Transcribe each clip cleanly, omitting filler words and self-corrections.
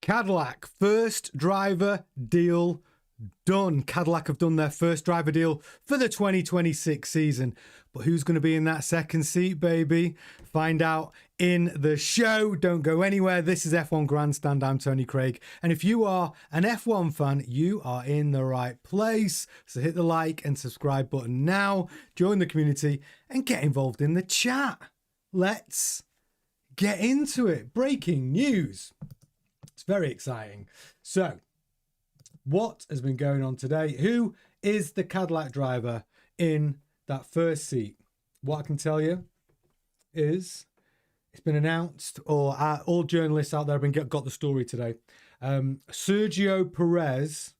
Cadillac, first driver deal done. Cadillac have done their first driver deal for the 2026 season. But who's going to be in that second seat, baby? Find out in the show. Don't go anywhere. This is F1 Grandstand. I'm Tony Craig. And if you are an F1 fan, you are in the right place. So hit the like and subscribe button now. Join the community and get involved in the chat. Let's get into it. Breaking news. It's very exciting. So, what has been going on today? Who is the Cadillac driver in that first seat? What I can tell you is it's been announced, or all journalists out there have got the story today. Sergio Perez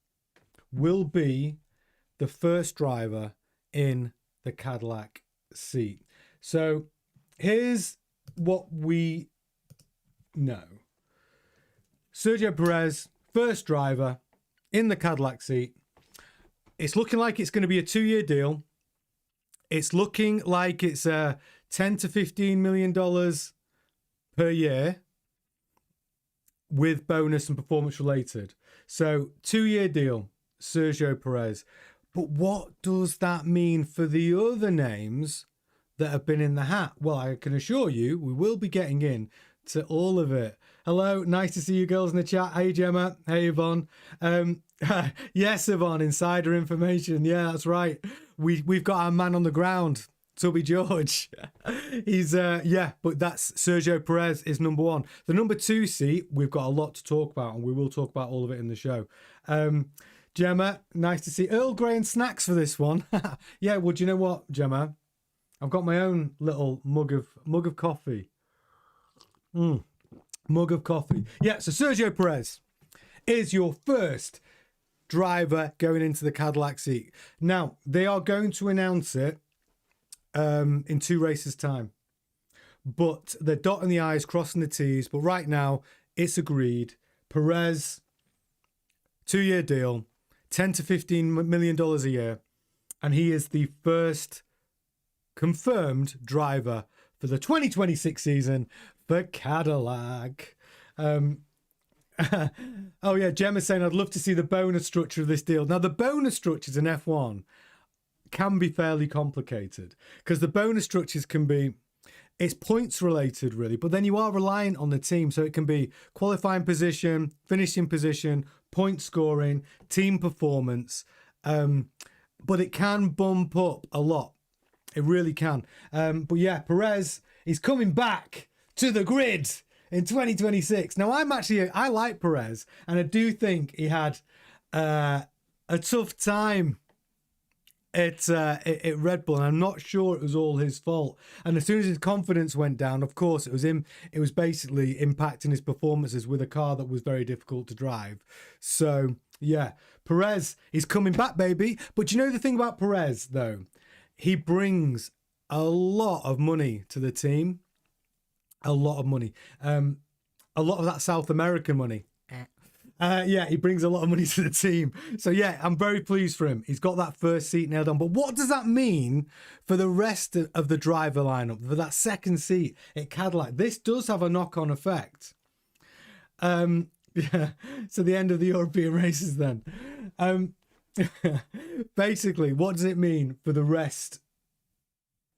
will be the first driver in the Cadillac seat. So, here's what we know. Sergio Perez, first driver in the Cadillac seat. It's looking like it's going to be a 2-year deal. It's looking like it's $10 to $15 million per year with bonus and performance related. So 2-year deal, Sergio Perez. But what does that mean for the other names that have been in the hat? Well, I can assure you, we will be getting in to all of it. Hello, nice to see you girls in the chat. Hey Gemma, hey Yvonne. Yes, Yvonne, insider information. Yeah, that's right. We've got our man on the ground, Tubby George. He's but that's Sergio Perez is number one. The number 2 seat, we've got a lot to talk about, and we will talk about all of it in the show. Gemma, nice to see Earl Grey and snacks for this one. Yeah, well, do you know what, Gemma? I've got my own little mug of coffee. Mug of coffee. Yeah, so Sergio Perez is your first driver going into the Cadillac seat. Now, they are going to announce it in 2 races' time. But they're dotting the I's, crossing the T's. But right now, it's agreed. Perez, 2-year deal, $10 to $15 million a year. And he is the first confirmed driver for the 2026 season for Cadillac. Oh yeah, Gemma's saying I'd love to see the bonus structure of this deal. Now the bonus structures in F1 can be fairly complicated because the bonus structures can be, it's points related really, but then you are reliant on the team. So it can be qualifying position, finishing position, point scoring, team performance. But it can bump up a lot. It really can. But yeah, Perez is coming back to the grid in 2026. Now, I like Perez, and I do think he had a tough time at Red Bull, and I'm not sure it was all his fault. And as soon as his confidence went down, of course, it was him. It was basically impacting his performances with a car that was very difficult to drive. So yeah, Perez is coming back, baby. But you know the thing about Perez, though? He brings a lot of money to the team. A lot of money. A lot of that South American money. Yeah, he brings a lot of money to the team. So yeah, I'm very pleased for him. He's got that first seat nailed on. But what does that mean for the rest of the driver lineup? For that second seat at Cadillac? This does have a knock-on effect. Yeah, so the end of the European races then. Basically, what does it mean for the rest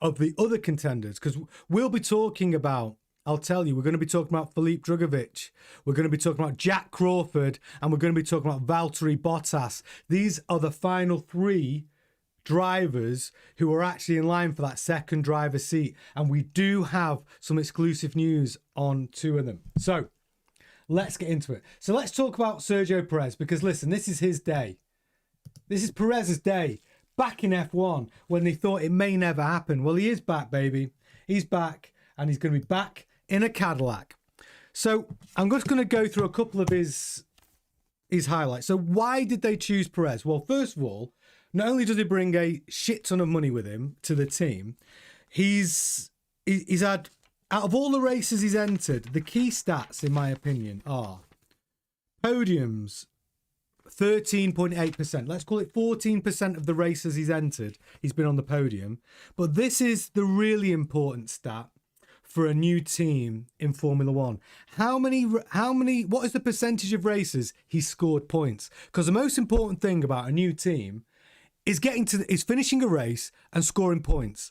of the other contenders? Because we'll be talking about, I'll tell you, we're going to be talking about Filipe Drugovich, we're going to be talking about Jack Crawford, and we're going to be talking about Valtteri Bottas. These are the final 3 drivers who are actually in line for that second driver seat. And we do have some exclusive news on 2 of them. So let's get into it. So let's talk about Sergio Perez, because listen, this is his day. This is Perez's day, back in F1 when they thought it may never happen. Well, he is back, baby. He's back, and he's going to be back in a Cadillac. So I'm just going to go through a couple of his highlights. So why did they choose Perez? Well, first of all, not only does he bring a shit ton of money with him to the team, he's had, out of all the races he's entered, the key stats, in my opinion, are podiums, 13.8%. Let's call it 14% of the races he's entered, he's been on the podium. But this is the really important stat. for a new team in Formula One. What is the percentage of races he scored points? Because the most important thing about a new team is finishing a race and scoring points.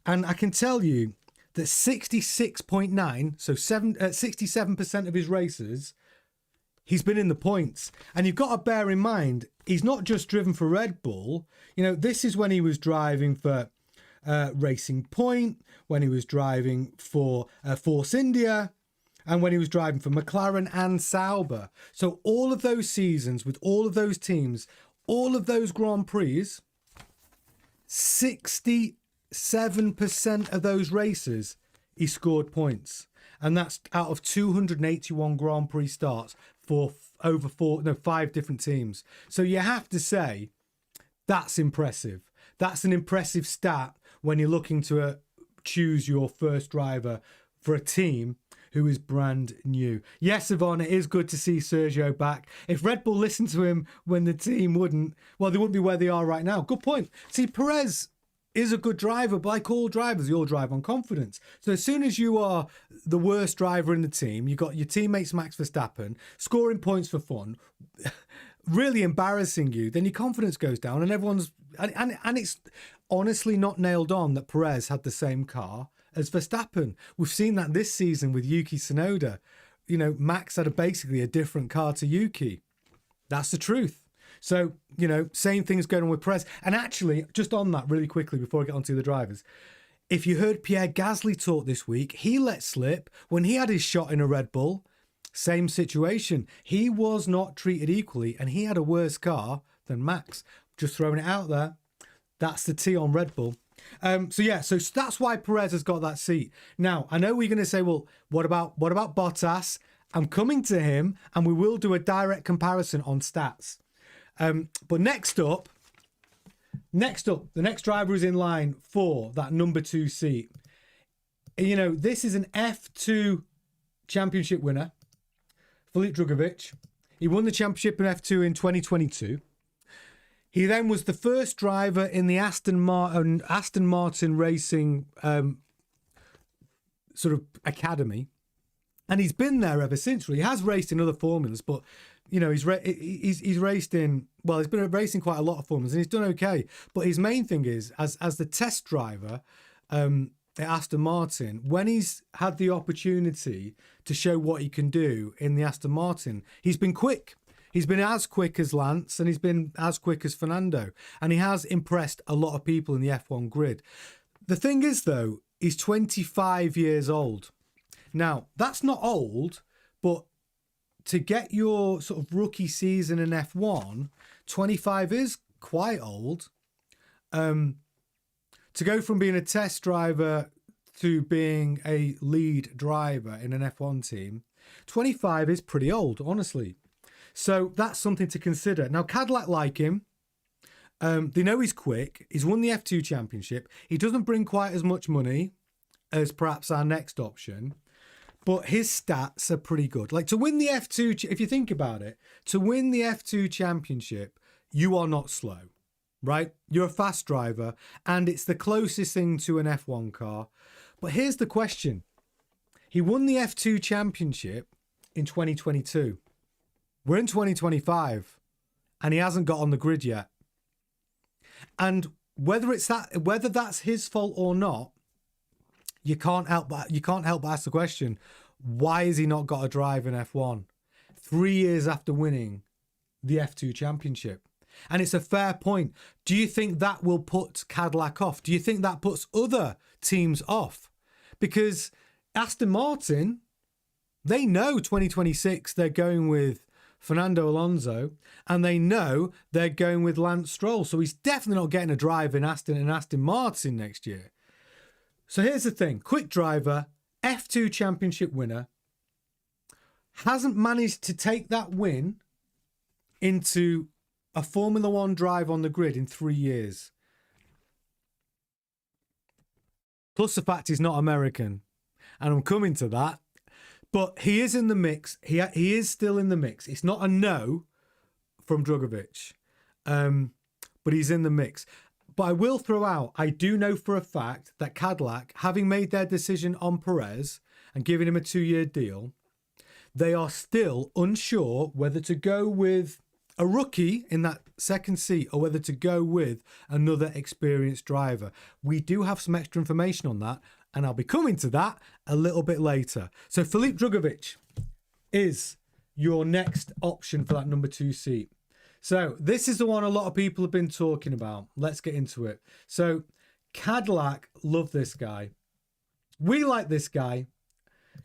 And I can tell you that 66.9, so 67% of his races, he's been in the points. And you've got to bear in mind, he's not just driven for Red Bull. You know, this is when he was driving for Racing Point, when he was driving for Force India, and when he was driving for McLaren and Sauber. So all of those seasons with all of those teams, all of those Grand Prix, 67% of those races, he scored points. And that's out of 281 Grand Prix starts for over 5 different teams. So you have to say, that's impressive. That's an impressive stat when you're looking to choose your first driver for a team who is brand new. Yes, Yvonne, it is good to see Sergio back. If Red Bull listened to him when the team wouldn't, well, they wouldn't be where they are right now. Good point. See, Perez is a good driver, but like all drivers, they all drive on confidence. So as soon as you are the worst driver in the team, you got your teammates Max Verstappen scoring points for fun, really embarrassing you, then your confidence goes down, and and it's honestly not nailed on that Perez had the same car as Verstappen. We've seen that this season with Yuki Tsunoda. You know, Max had basically a different car to Yuki. That's the truth. So, you know, same thing's going on with Perez. And actually, just on that really quickly before I get on to the drivers, if you heard Pierre Gasly talk this week, he let slip when he had his shot in a Red Bull. Same situation. He was not treated equally, and he had a worse car than Max. Just throwing it out there. That's the T on Red Bull. So that's why Perez has got that seat. Now, I know we're going to say, well, what about Bottas? I'm coming to him, and we will do a direct comparison on stats. But next up, the next driver is in line for that number 2 seat. You know, this is an F2 championship winner, Filip Drugovich. He won the championship in F2 in 2022. He then was the first driver in the Aston Martin Racing sort of academy, and he's been there ever since. Really, he has raced in other formulas, but you know he's raced in, well, he's been racing quite a lot of formulas, and he's done okay. But his main thing is as the test driver at Aston Martin, when he's had the opportunity to show what he can do in the Aston Martin, he's been quick. He's been as quick as Lance, and he's been as quick as Fernando. And he has impressed a lot of people in the F1 grid. The thing is, though, he's 25 years old. Now, that's not old, but to get your sort of rookie season in F1, 25 is quite old. To go from being a test driver to being a lead driver in an F1 team, 25 is pretty old, honestly. So that's something to consider. Now, Cadillac like him. They know he's quick. He's won the F2 championship. He doesn't bring quite as much money as perhaps our next option, but his stats are pretty good. Like, to win the F2, if you think about it, to win the F2 championship, you are not slow, right? You're a fast driver, and it's the closest thing to an F1 car. But here's the question. He won the F2 championship in 2022. We're in 2025, and he hasn't got on the grid yet. And whether that's his fault or not, you can't help but ask the question: why has he not got a drive in F1 3 years after winning the F2 championship? And it's a fair point. Do you think that will put Cadillac off? Do you think that puts other teams off? Because Aston Martin, they know 2026 they're going with Fernando Alonso, and they know they're going with Lance Stroll. So he's definitely not getting a drive in Aston Martin next year. So here's the thing. Quick driver, F2 championship winner, hasn't managed to take that win into a Formula One drive on the grid in 3 years. Plus the fact he's not American. And I'm coming to that. But he is in the mix. He is still in the mix. It's not a no from Drugovich. But he's in the mix. But I will throw out, I do know for a fact that Cadillac, having made their decision on Perez and giving him a 2-year deal, they are still unsure whether to go with a rookie in that second seat or whether to go with another experienced driver. We do have some extra information on that, and I'll be coming to that a little bit later. So Filip Drugovich is your next option for that number 2 seat. So this is the one a lot of people have been talking about. Let's get into it. So Cadillac love this guy. We like this guy,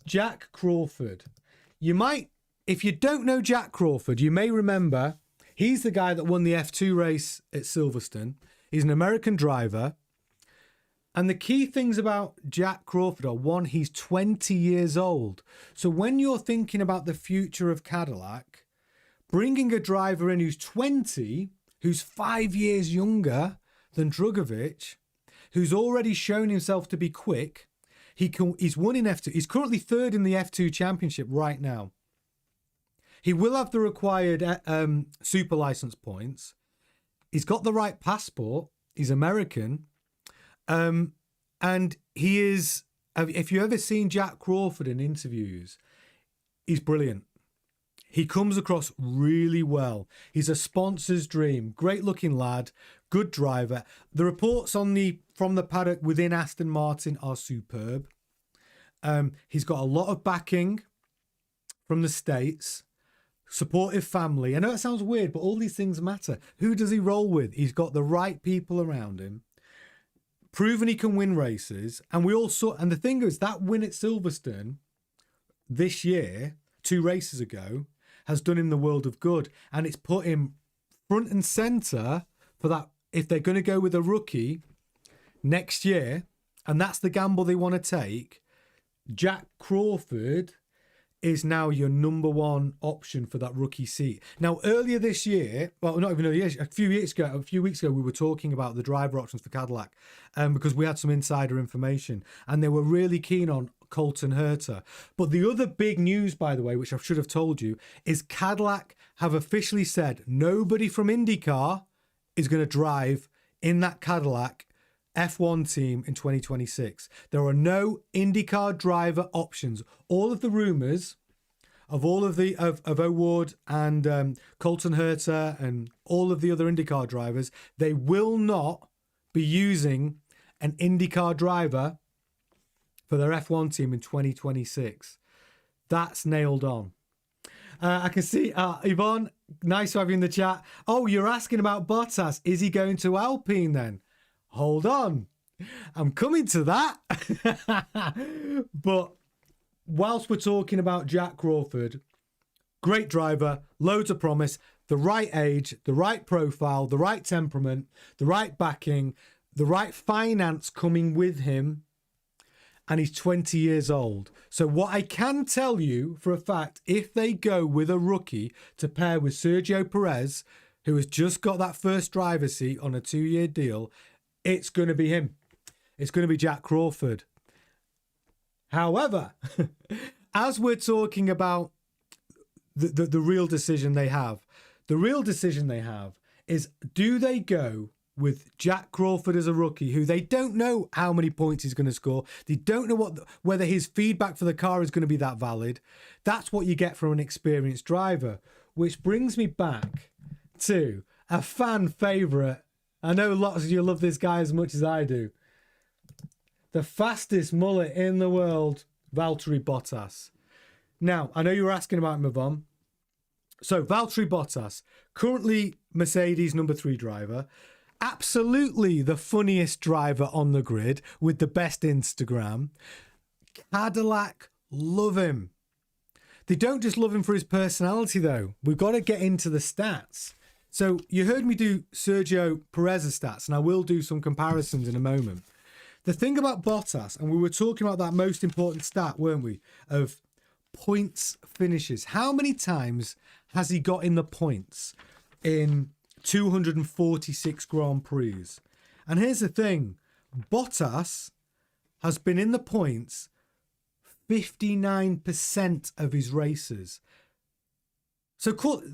Jack Crawford. You might, if you don't know Jack Crawford, you may remember he's the guy that won the F2 race at Silverstone. He's an American driver. And the key things about Jack Crawford are, one, he's 20 years old. So when you're thinking about the future of Cadillac, bringing a driver in who's 20, who's 5 years younger than Drugovich, who's already shown himself to be quick, he's won in F2. He's currently third in the F2 championship right now. He will have the required super license points. He's got the right passport. He's American. And he is, if you've ever seen Jack Crawford in interviews, he's brilliant. He comes across really well. He's a sponsor's dream. Great looking lad, good driver. The reports from the paddock within Aston Martin are superb. He's got a lot of backing from the States. Supportive family. I know it sounds weird, but all these things matter. Who does he roll with? He's got the right people around him. Proven he can win races. And we all saw, and the thing is, that win at Silverstone this year, 2 races ago, has done him the world of good. And it's put him front and centre for that. If they're going to go with a rookie next year, and that's the gamble they want to take, Jack Crawford is now your number 1 option for that rookie seat. Now, earlier this year, well, not even earlier, a few weeks ago, we were talking about the driver options for Cadillac because we had some insider information, and they were really keen on Colton Herta. But the other big news, by the way, which I should have told you, is Cadillac have officially said nobody from IndyCar is going to drive in that Cadillac F1 team in 2026. There are no IndyCar driver options. All of the rumours of all of the of O'Ward and Colton Herta and all of the other IndyCar drivers, they will not be using an IndyCar driver for their F1 team in 2026. That's nailed on. I can see Yvonne, nice to have you in the chat. Oh, you're asking about Bottas. Is he going to Alpine then? Hold on, I'm coming to that. But whilst we're talking about Jack Crawford, great driver, loads of promise, the right age, the right profile, the right temperament, the right backing, the right finance coming with him, and he's 20 years old. So what I can tell you for a fact, if they go with a rookie to pair with Sergio Perez, who has just got that first driver seat on a 2-year deal, it's going to be him. It's going to be Jack Crawford. However, as we're talking about the real decision they have, the real decision they have is, do they go with Jack Crawford as a rookie, who they don't know how many points he's going to score. They don't know whether his feedback for the car is going to be that valid. That's what you get from an experienced driver, which brings me back to a fan favourite. I know lots of you love this guy as much as I do. The fastest mullet in the world, Valtteri Bottas. Now, I know you were asking about him, Yvonne. So, Valtteri Bottas, currently Mercedes number 3 driver. Absolutely the funniest driver on the grid with the best Instagram. Cadillac love him. They don't just love him for his personality, though. We've got to get into the stats. So you heard me do Sergio Perez's stats, and I will do some comparisons in a moment. The thing about Bottas, and we were talking about that most important stat, weren't we, of points finishes. How many times has he got in the points in 246 Grand Prix? And here's the thing, Bottas has been in the points 59% of his races. So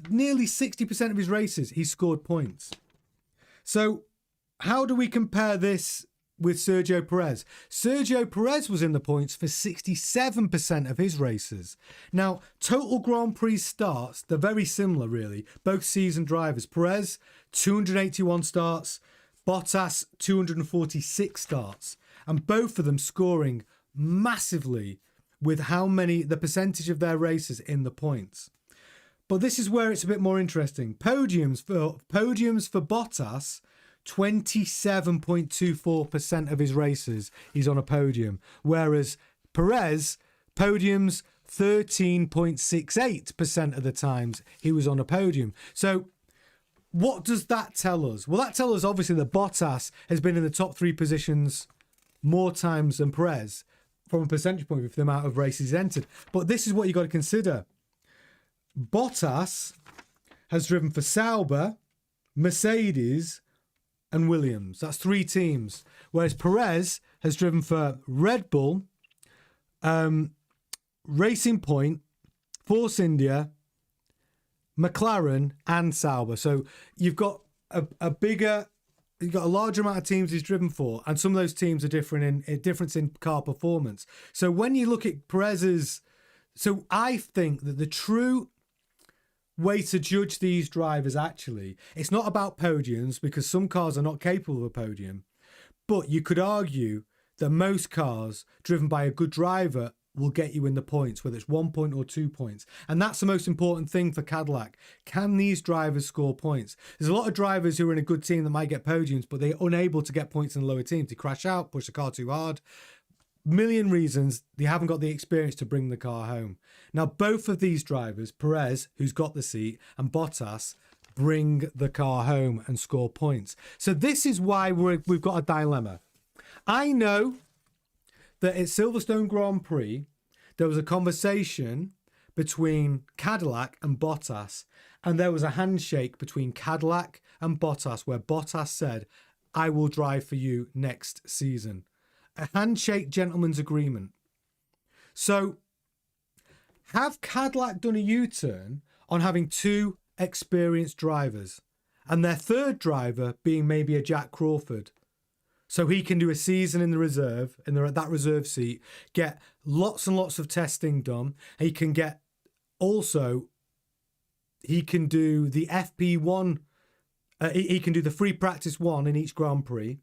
nearly 60% of his races, he scored points. So how do we compare this with Sergio Perez? Sergio Perez was in the points for 67% of his races. Now, total Grand Prix starts, they're very similar, really. Both seasoned drivers. Perez, 281 starts. Bottas, 246 starts. And both of them scoring massively with the percentage of their races in the points. But this is where it's a bit more interesting. Podiums for Bottas, 27.24% of his races he's on a podium. Whereas Perez, podiums, 13.68% of the times he was on a podium. So what does that tell us? Well, that tells us obviously that Bottas has been in the top 3 positions more times than Perez from a percentage point of view for the amount of races he's entered. But this is what you've got to consider. Bottas has driven for Sauber, Mercedes, and Williams. That's 3 teams. Whereas Perez has driven for Red Bull, Racing Point, Force India, McLaren, and Sauber. So you've got a larger amount of teams he's driven for, and some of those teams are different in difference in car performance. So when you look at Perez's, so I think that the true way to judge these drivers, actually, it's not about podiums, because some cars are not capable of a podium, but you could argue that most cars driven by a good driver will get you in the points, whether it's 1 point or 2 points. And that's the most important thing for Cadillac. Can these drivers score points? There's a lot of drivers who are in a good team that might get podiums, but they're unable to get points in the lower teams. They crash out, push the car too hard. Million reasons they haven't got the experience to bring the car home. Now, both of these drivers, Perez, who's got the seat, and Bottas, bring the car home and score points. So this is why we've got a dilemma. I know that at Silverstone Grand Prix, there was a conversation between Cadillac and Bottas, and there was a handshake between Cadillac and Bottas where Bottas said, "I will drive for you next season." A handshake gentleman's agreement. So have Cadillac done a U-turn on having 2 experienced drivers, and their third driver being maybe a Jack Crawford, so he can do a season in the reserve, that reserve seat, get lots and lots of testing done. He can do the FP1, he can do the free practice 1 in each Grand Prix,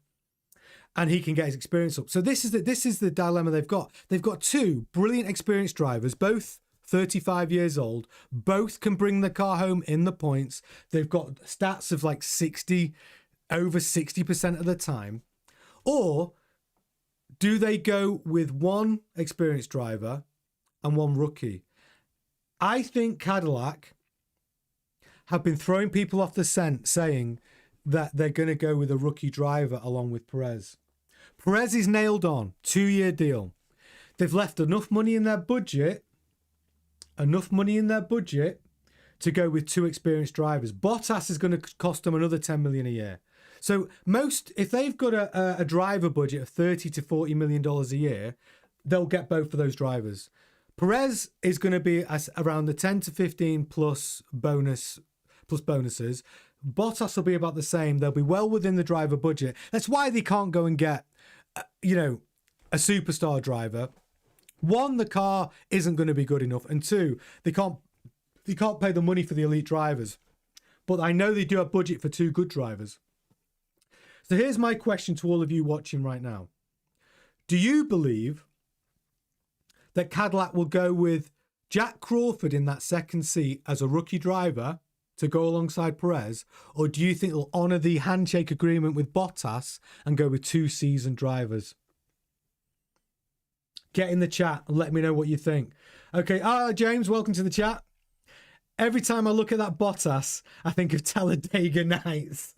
and he can get his experience up. So this is the dilemma they've got. They've got 2 brilliant experienced drivers, both 35 years old, both can bring the car home in the points. They've got stats of like over 60% of the time. Or do they go with 1 experienced driver and 1 rookie? I think Cadillac have been throwing people off the scent, saying that they're going to go with a rookie driver along with Perez. Perez is nailed on, 2-year deal. They've left enough money in their budget to go with 2 experienced drivers. Bottas is going to cost them another 10 million a year. So if they've got a driver budget of $30 to $40 million a year, they'll get both of those drivers. Perez is going to be around the 10 to 15 plus bonuses. Bottas will be about the same. They'll be well within the driver budget. That's why they can't go and get, a superstar driver. 1, the car isn't going to be good enough, and 2, they can't pay the money for the elite drivers. But I know they do have budget for 2 good drivers. So here's my question to all of you watching right now. Do you believe that Cadillac will go with Jack Crawford in that second seat as a rookie driver to go alongside Perez? Or do you think they'll honour the handshake agreement with Bottas and go with 2 seasoned drivers? Get in the chat and let me know what you think. Okay, James, welcome to the chat. Every time I look at that Bottas, I think of Talladega Nights.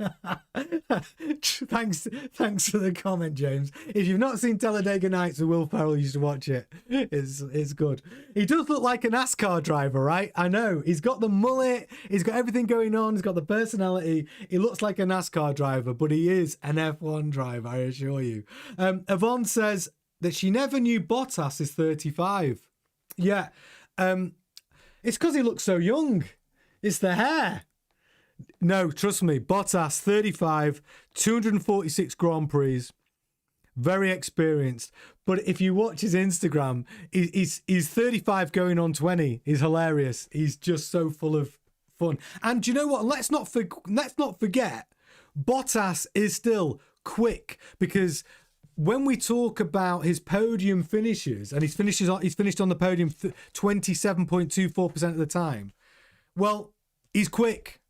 Thanks for the comment, James. If you've not seen Talladega Nights, Will Ferrell used to watch it. It's good. He does look like a NASCAR driver, right? I know. He's got the mullet. He's got everything going on. He's got the personality. He looks like a NASCAR driver, but he is an F1 driver, I assure you. Yvonne says that she never knew Bottas is 35. Yeah. It's because he looks so young. It's the hair. No, trust me. Bottas, 35, 246 Grand Prix, very experienced. But if you watch his Instagram, he's 35 going on 20. He's hilarious. He's just so full of fun. And do you know what? Let's not forget, Bottas is still quick, because when we talk about his podium finishes, and he's finished on the podium 27.24% of the time. Well, he's quick,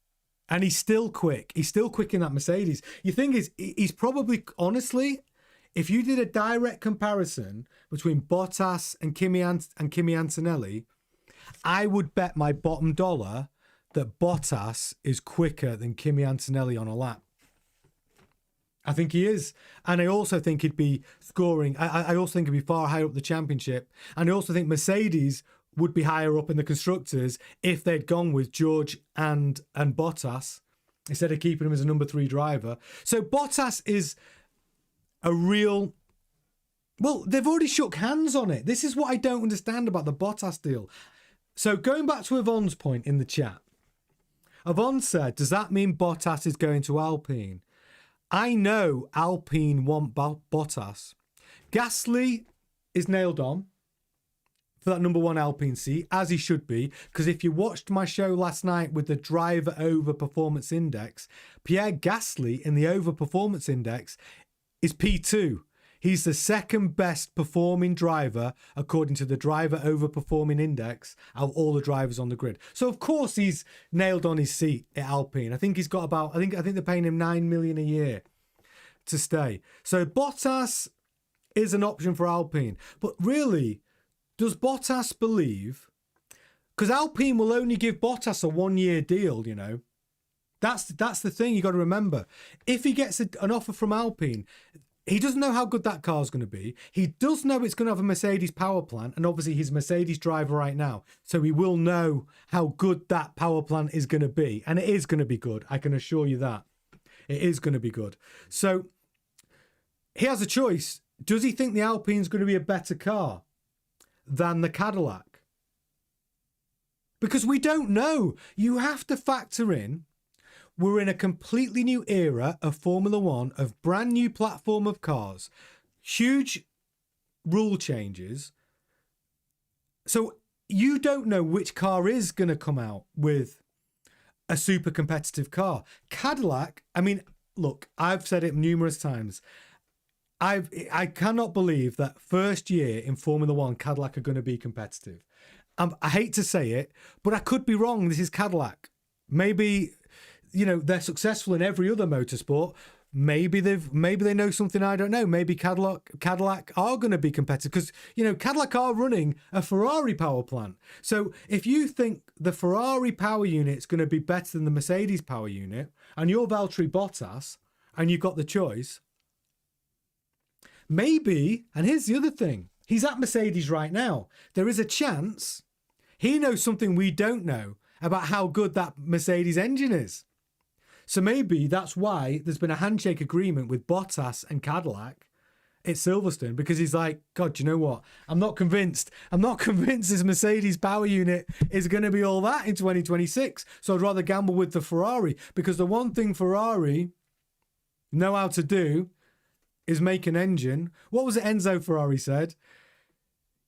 and he's still quick. He's still quick in that Mercedes. The thing is, he's probably, honestly, if you did a direct comparison between Bottas and Kimi Antonelli, I would bet my bottom dollar that Bottas is quicker than Kimi Antonelli on a lap. I think he is. And I also think he'd be scoring. I also think he'd be far higher up the championship. And I also think Mercedes would be higher up in the constructors if they'd gone with George and Bottas instead of keeping him as a number 3 driver. So Bottas is a real... Well, they've already shook hands on it. This is what I don't understand about the Bottas deal. So going back to Yvonne's point in the chat, Yvonne said, does that mean Bottas is going to Alpine? I know Alpine want Bottas. Gasly is nailed on for that number 1 Alpine seat, as he should be, because if you watched my show last night with the driver over performance index, Pierre Gasly in the over performance index is P2. He's the second best performing driver according to the driver over performing index of all the drivers on the grid. So of course he's nailed on his seat at Alpine. I think he's got about, I think they're paying him 9 million a year to stay. So Bottas is an option for Alpine. But really, does Bottas believe, because Alpine will only give Bottas a 1-year deal, you know. That's the thing you got to remember. If he gets an offer from Alpine, he doesn't know how good that car's going to be. He does know it's going to have a Mercedes power plant, and obviously he's a Mercedes driver right now, so he will know how good that power plant is going to be, and it is going to be good. I can assure you that. It is going to be good. So he has a choice. Does he think the Alpine's going to be a better car than the Cadillac? Because we don't know. You have to factor in, we're in a completely new era of Formula One, of brand new platform of cars, huge rule changes. So you don't know which car is going to come out with a super competitive car. Cadillac, I mean, look, I've said it numerous times. I cannot believe that first year in Formula One, Cadillac are going to be competitive. I hate to say it, but I could be wrong. This is Cadillac. Maybe, you know, they're successful in every other motorsport. Maybe they know something I don't know. Maybe Cadillac are going to be competitive because, you know, Cadillac are running a Ferrari power plant. So if you think the Ferrari power unit is going to be better than the Mercedes power unit, and you're Valtteri Bottas, and you've got the choice, maybe, and here's the other thing, he's at Mercedes right now. There is a chance he knows something we don't know about how good that Mercedes engine is. So maybe that's why there's been a handshake agreement with Bottas and Cadillac at Silverstone, because he's like, God, you know what? I'm not convinced this Mercedes power unit is going to be all that in 2026. So I'd rather gamble with the Ferrari, because the one thing Ferrari know how to do is make an engine. What was it Enzo Ferrari said?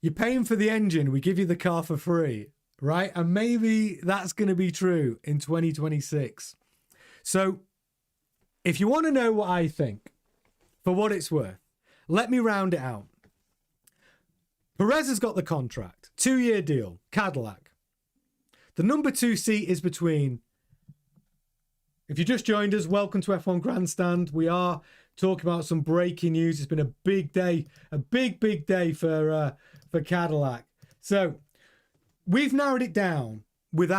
You're paying for the engine, we give you the car for free, right? And maybe that's going to be true in 2026. So if you want to know what I think, for what it's worth, let me round it out. Perez has got the contract, 2-year deal, Cadillac. The number 2 seat is between, if you just joined us, welcome to F1 Grandstand. We are talking about some breaking news. It's been a big day, a big day for Cadillac. So we've narrowed it down with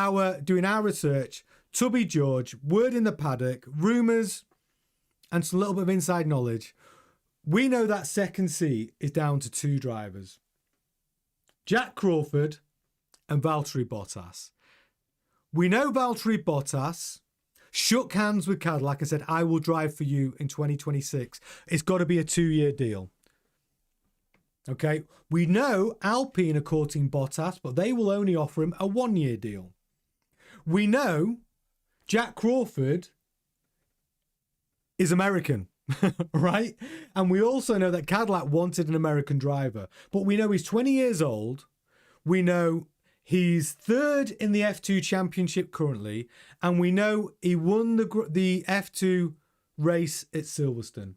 doing our research. Tubby George, word in the paddock, rumours, and some little bit of inside knowledge. We know that second seat is down to 2 drivers. Jack Crawford and Valtteri Bottas. We know Valtteri Bottas shook hands with Cadillac and said, I will drive for you in 2026. It's got to be a 2-year deal. Okay. We know Alpine are courting Bottas, but they will only offer him a 1-year deal. We know Jack Crawford is American, right? And we also know that Cadillac wanted an American driver, but we know he's 20 years old. We know he's third in the F2 championship currently, and we know he won the F2 race at Silverstone.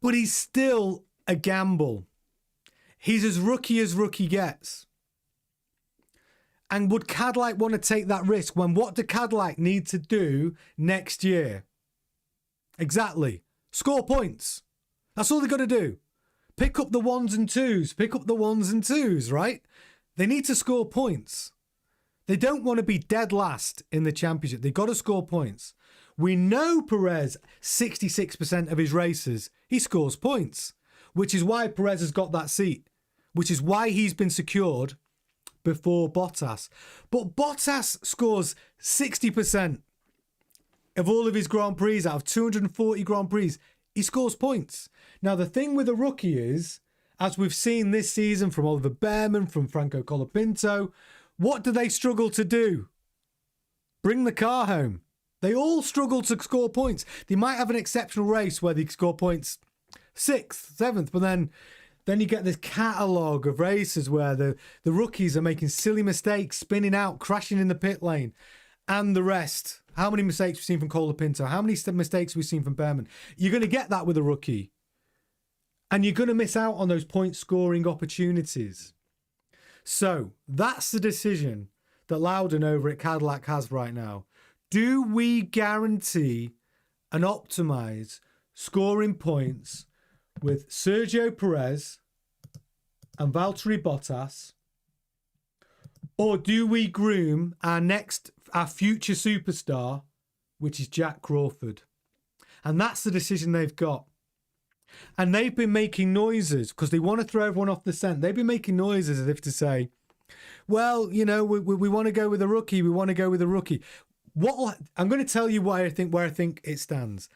But he's still a gamble. He's as rookie gets. And would Cadillac want to take that risk when what do Cadillac need to do next year? Exactly. Score points. That's all they've got to do. Pick up the ones and twos. Pick up the ones and twos, right? They need to score points. They don't want to be dead last in the championship. They've got to score points. We know Perez, 66% of his races, he scores points, which is why Perez has got that seat, which is why he's been secured before Bottas. But Bottas scores 60% of all of his Grand Prix out of 240 Grand Prix. He scores points. Now, the thing with a rookie is, as we've seen this season from Oliver Behrman, from Franco Colapinto, what do they struggle to do? Bring the car home. They all struggle to score points. They might have an exceptional race where they score points 6th, 7th, but then you get this catalogue of races where the rookies are making silly mistakes, spinning out, crashing in the pit lane, and the rest. How many mistakes we've seen from Colapinto? How many mistakes we've seen from Behrman? You're going to get that with a rookie. And you're going to miss out on those point-scoring opportunities. So that's the decision that Loudon over at Cadillac has right now. Do we guarantee and optimize scoring points with Sergio Perez and Valtteri Bottas? Or do we groom our future superstar, which is Jack Crawford? And that's the decision they've got. And they've been making noises because they want to throw everyone off the scent. They've been making noises as if to say, well, you know, we want to go with a rookie. We want to go with a rookie. I'm going to tell you where I think it stands.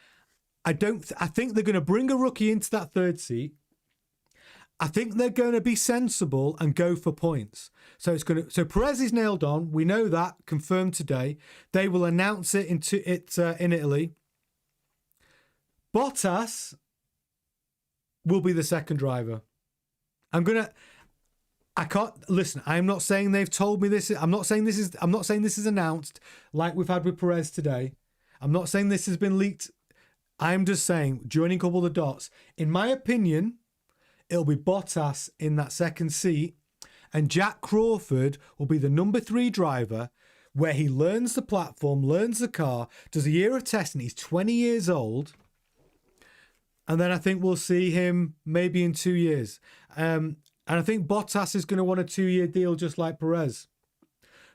I think they're going to bring a rookie into that third seat. I think they're going to be sensible and go for points. So Perez is nailed on. We know that, confirmed today. They will announce it in Italy. Bottas will be the second driver. I'm not saying they've told me this. I'm not saying this is announced like we've had with Perez today. I'm not saying this has been leaked. I'm just saying, joining a couple of the dots. In my opinion, it'll be Bottas in that second seat, and Jack Crawford will be the number 3 driver, where he learns the platform, learns the car, does a year of testing. He's 20 years old. And then I think we'll see him maybe in 2 years. And I think Bottas is going to want a 2-year deal just like Perez.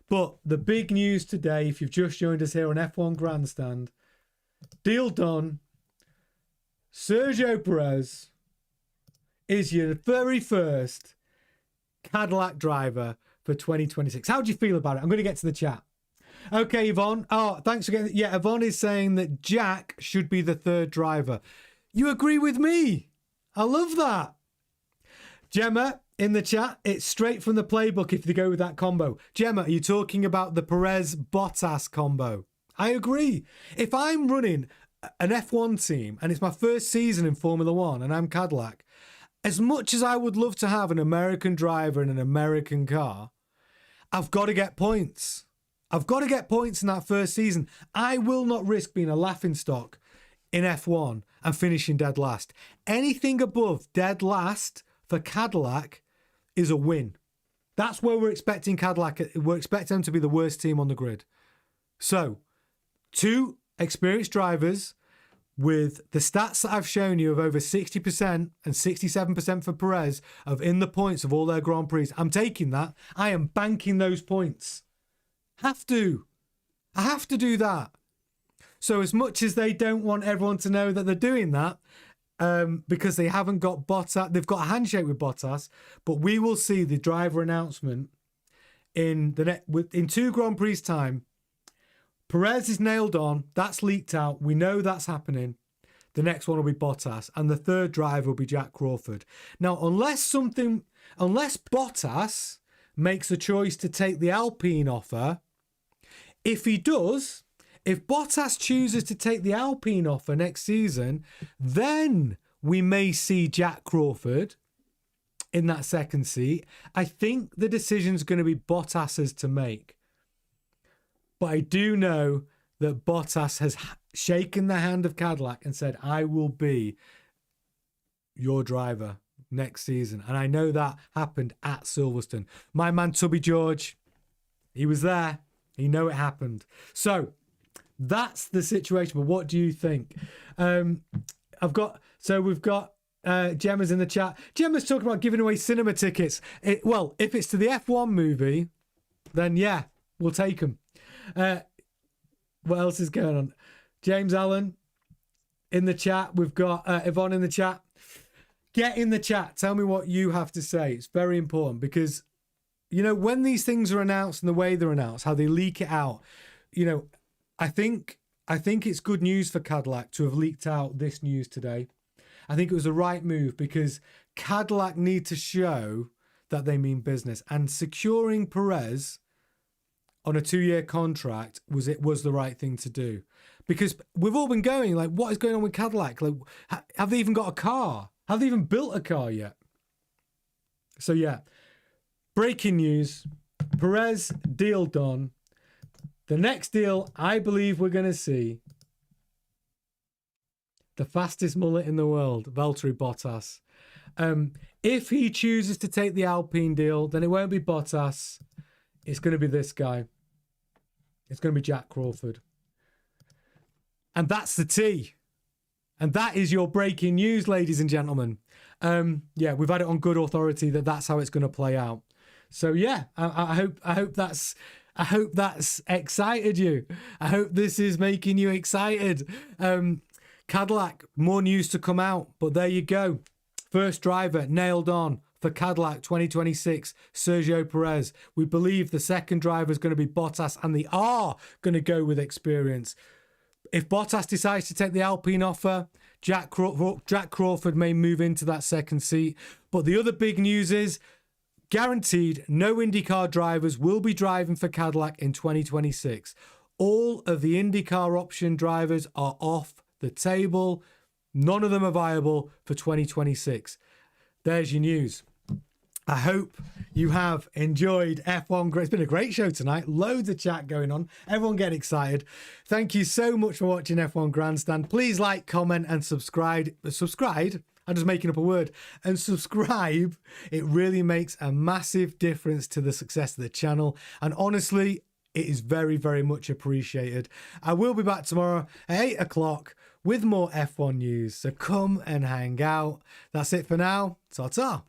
But the big news today, if you've just joined us here on F1 Grandstand, deal done. Sergio Perez is your very first Cadillac driver for 2026. How do you feel about it? I'm going to get to the chat. Okay, Yvonne. Oh, thanks for getting... Yeah, Yvonne is saying that Jack should be the third driver. You agree with me? I love that. Gemma, in the chat, it's straight from the playbook if they go with that combo. Gemma, are you talking about the Perez-Bottas combo? I agree. If I'm running an F1 team and it's my first season in Formula One and I'm Cadillac, as much as I would love to have an American driver in an American car, I've got to get points. I've got to get points in that first season. I will not risk being a laughingstock in F1 and finishing dead last. Anything above dead last for Cadillac is a win. That's where we're expecting Cadillac. We're expecting them to be the worst team on the grid. So, 2 experienced drivers with the stats that I've shown you of over 60% and 67% for Perez of in the points of all their Grand Prix. I'm taking that. I am banking those points. I have to do that. So as much as they don't want everyone to know that they're doing that, because they haven't got Bottas, they've got a handshake with Bottas, but we will see the driver announcement in 2 Grand Prix time. Perez is nailed on. That's leaked out. We know that's happening. The next one will be Bottas, and the third driver will be Jack Crawford. Now, unless Bottas makes a choice to take the Alpine offer, If he does, if Bottas chooses to take the Alpine offer next season, then we may see Jack Crawford in that second seat. I think the decision's going to be Bottas's to make. But I do know that Bottas has shaken the hand of Cadillac and said, I will be your driver next season. And I know that happened at Silverstone. My man Tubby George, he was there. He know it happened. So that's the situation. But what do you think? We've got Gemma's in the chat. Gemma's talking about giving away cinema tickets. Well, if it's to the F1 movie, then yeah, we'll take them. What else is going on? James Allen in the chat. We've got Yvonne in the chat. Get in the chat. Tell me what you have to say. It's very important because, you know, when these things are announced and the way they're announced, how they leak it out, you know, I think it's good news for Cadillac to have leaked out this news today. I think it was the right move because Cadillac need to show that they mean business, and securing Perez on a 2-year contract was the right thing to do, because we've all been going like, what is going on with Cadillac? Like, have they even got a car? Have they even built a car yet? So yeah, breaking news: Perez deal done. The next deal, I believe we're going to see the fastest mullet in the world, Valtteri Bottas. If he chooses to take the Alpine deal, then it won't be Bottas. It's going to be this guy. It's going to be Jack Crawford. And that's the tea. And that is your breaking news, ladies and gentlemen. Yeah, we've had it on good authority that that's how it's going to play out. So yeah, I hope that's excited you. I hope this is making you excited. Cadillac, more news to come out, but there you go. First driver nailed on for Cadillac 2026, Sergio Perez. We believe the second driver is going to be Bottas, and they are going to go with experience. If Bottas decides to take the Alpine offer, Jack Crawford may move into that second seat. But the other big news is, guaranteed, no IndyCar drivers will be driving for Cadillac in 2026. All of the IndyCar option drivers are off the table. None of them are viable for 2026. There's your news. I hope you have enjoyed F1. It's been a great show tonight. Loads of chat going on. Everyone getting excited. Thank you so much for watching F1 Grandstand. Please like, comment, and subscribe. Subscribe? I'm just making up a word. And subscribe. It really makes a massive difference to the success of the channel. And honestly, it is very, very much appreciated. I will be back tomorrow at 8 o'clock with more F1 news. So come and hang out. That's it for now. Ta-ta.